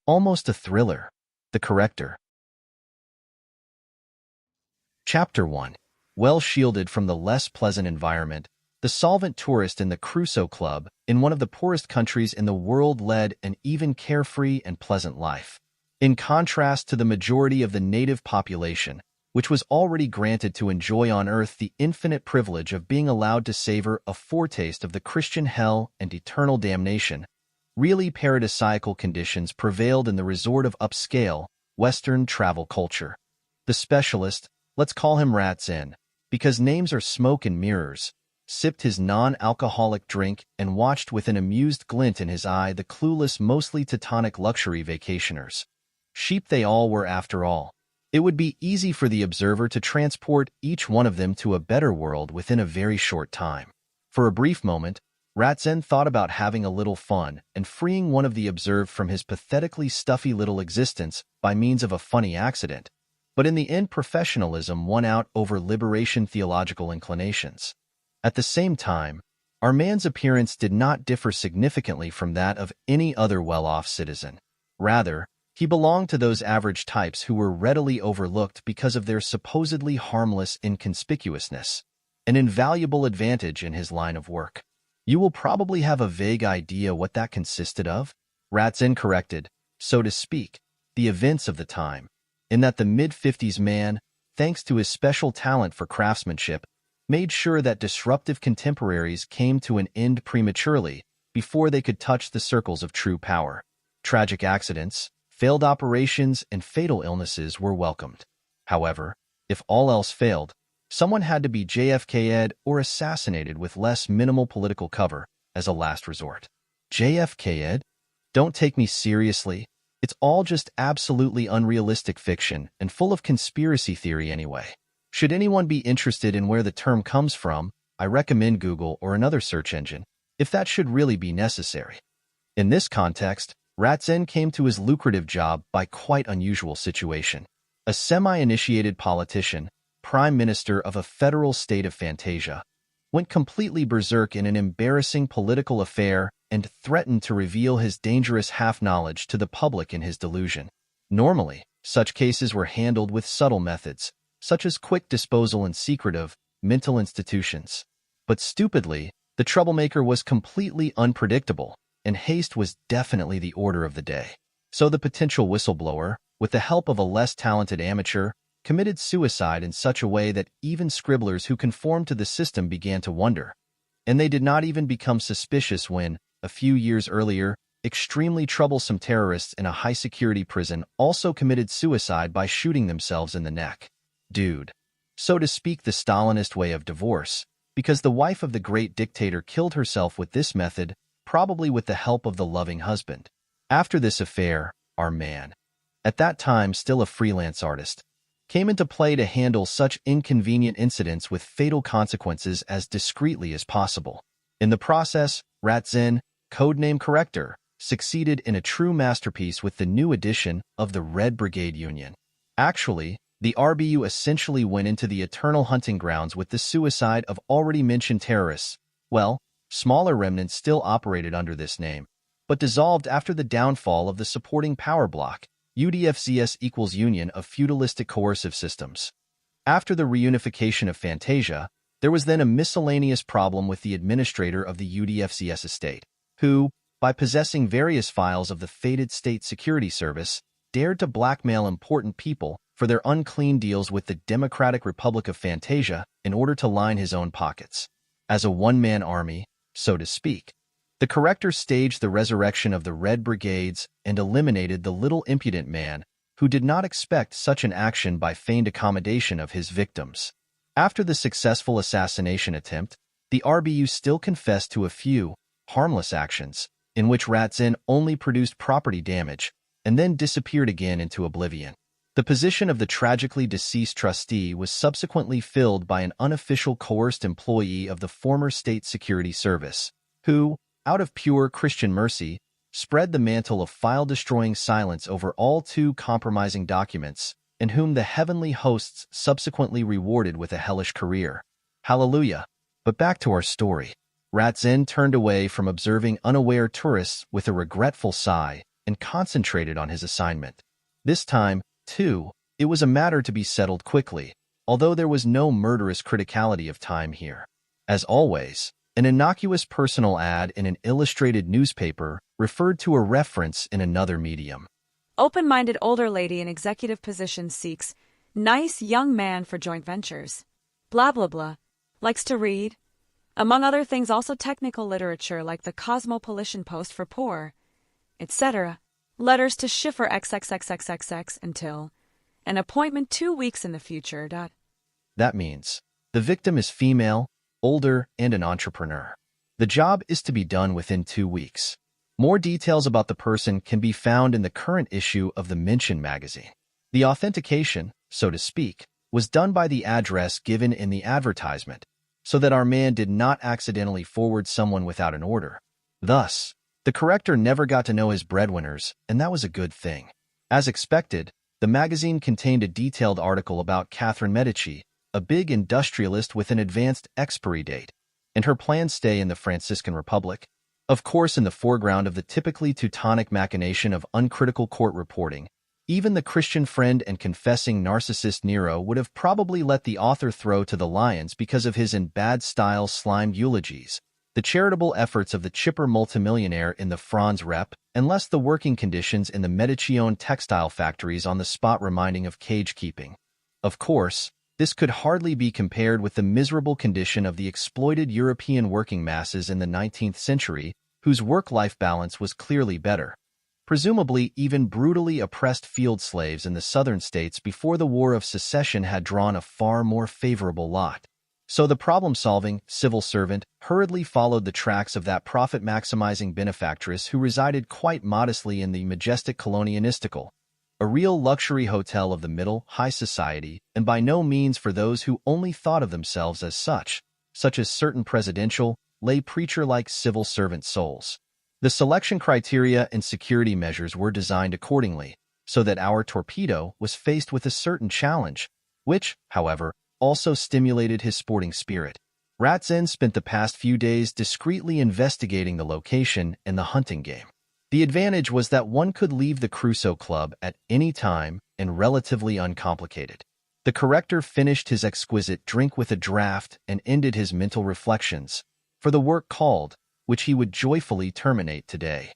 Almost a thriller. The Corrector. Chapter 1. Well shielded from the less pleasant environment, the solvent tourist in the Crusoe Club, in one of the poorest countries in the world, led an even carefree and pleasant life. In contrast to the majority of the native population, which was already granted to enjoy on earth the infinite privilege of being allowed to savor a foretaste of the Christian hell and eternal damnation, really paradisiacal conditions prevailed in the resort of upscale, Western travel culture. The specialist, let's call him Rat's Inn, because names are smoke and mirrors, sipped his non-alcoholic drink and watched with an amused glint in his eye the clueless, mostly Teutonic luxury vacationers. Sheep they all were after all. It would be easy for the observer to transport each one of them to a better world within a very short time. For a brief moment, Rat's Inn thought about having a little fun and freeing one of the observed from his pathetically stuffy little existence by means of a funny accident. But in the end, professionalism won out over liberation theological inclinations. At the same time, our man's appearance did not differ significantly from that of any other well-off citizen. Rather, he belonged to those average types who were readily overlooked because of their supposedly harmless inconspicuousness, an invaluable advantage in his line of work. You will probably have a vague idea what that consisted of. Rat's Inn corrected, so to speak, the events of the time, in that the mid-50s man, thanks to his special talent for craftsmanship, made sure that disruptive contemporaries came to an end prematurely before they could touch the circles of true power. Tragic accidents, failed operations, and fatal illnesses were welcomed. However, if all else failed, someone had to be JFK'd or assassinated with less minimal political cover as a last resort. JFK'd? Don't take me seriously. It's all just absolutely unrealistic fiction and full of conspiracy theory anyway. Should anyone be interested in where the term comes from, I recommend Google or another search engine, if that should really be necessary. In this context, Rat's Inn came to his lucrative job by quite unusual situation. A semi-initiated politician, prime minister of a federal state of Fantasia, went completely berserk in an embarrassing political affair and threatened to reveal his dangerous half-knowledge to the public in his delusion. Normally, such cases were handled with subtle methods, such as quick disposal in secretive, mental institutions. But stupidly, the troublemaker was completely unpredictable, and haste was definitely the order of the day. So the potential whistleblower, with the help of a less talented amateur, committed suicide in such a way that even scribblers who conformed to the system began to wonder. And they did not even become suspicious when, a few years earlier, extremely troublesome terrorists in a high-security prison also committed suicide by shooting themselves in the neck. Dude. So to speak, the Stalinist way of divorce, because the wife of the great dictator killed herself with this method, probably with the help of the loving husband. After this affair, our man, at that time still a freelance artist, came into play to handle such inconvenient incidents with fatal consequences as discreetly as possible. In the process, Rat's Inn, codename Corrector, succeeded in a true masterpiece with the new edition of the Red Brigade Union. Actually, the RBU essentially went into the eternal hunting grounds with the suicide of already mentioned terrorists. Well, smaller remnants still operated under this name, but dissolved after the downfall of the supporting power bloc, UDFZS equals Union of Feudalistic Coercive Systems. After the reunification of Fantasia, there was then a miscellaneous problem with the administrator of the UDFZS estate, who, by possessing various files of the fated State Security Service, dared to blackmail important people for their unclean deals with the Democratic Republic of Fantasia in order to line his own pockets. As a one-man army, so to speak, the Corrector staged the resurrection of the Red Brigades and eliminated the little impudent man who did not expect such an action by feigned accommodation of his victims. After the successful assassination attempt, the RBU still confessed to a few harmless actions, in which Rat's Inn only produced property damage and then disappeared again into oblivion. The position of the tragically deceased trustee was subsequently filled by an unofficial coerced employee of the former State Security Service, who, out of pure Christian mercy, spread the mantle of file-destroying silence over all too compromising documents, and whom the heavenly hosts subsequently rewarded with a hellish career. Hallelujah! But back to our story. Rat's Inn turned away from observing unaware tourists with a regretful sigh and concentrated on his assignment. This time, too, it was a matter to be settled quickly, although there was no murderous criticality of time here. As always, an innocuous personal ad in an illustrated newspaper referred to a reference in another medium. Open-minded older lady in executive position seeks nice young man for joint ventures. Blah blah blah. Likes to read. Among other things, also technical literature like the Cosmopolitan Post for poor, etc. Letters to Schiffer XXXXXX until an appointment 2 weeks in the future. That means the victim is female, older, and an entrepreneur. The job is to be done within 2 weeks. More details about the person can be found in the current issue of the Mention magazine. The authentication, so to speak, was done by the address given in the advertisement, so that our man did not accidentally forward someone without an order. Thus, the corrector never got to know his breadwinners, and that was a good thing. As expected, the magazine contained a detailed article about Catherine Medici, a big industrialist with an advanced expiry date, and her planned stay in the Franciscan Republic. Of course, in the foreground of the typically Teutonic machination of uncritical court reporting, even the Christian friend and confessing narcissist Nero would have probably let the author throw to the lions because of his in bad style slimed eulogies, the charitable efforts of the chipper multimillionaire in the Franz Rep, and less the working conditions in the Medici-owned textile factories on the spot reminding of cage-keeping. Of course, this could hardly be compared with the miserable condition of the exploited European working masses in the 19th century, whose work-life balance was clearly better. Presumably, even brutally oppressed field slaves in the southern states before the War of Secession had drawn a far more favorable lot. So the problem-solving civil servant hurriedly followed the tracks of that profit-maximizing benefactress who resided quite modestly in the majestic Colonialistical, a real luxury hotel of the middle, high society, and by no means for those who only thought of themselves as such as certain presidential, lay preacher-like civil servant souls. The selection criteria and security measures were designed accordingly, so that our torpedo was faced with a certain challenge, which, however, also stimulated his sporting spirit. Ratzin spent the past few days discreetly investigating the location and the hunting game. The advantage was that one could leave the Crusoe Club at any time and relatively uncomplicated. The corrector finished his exquisite drink with a draught and ended his mental reflections, for the work called, which he would joyfully terminate today.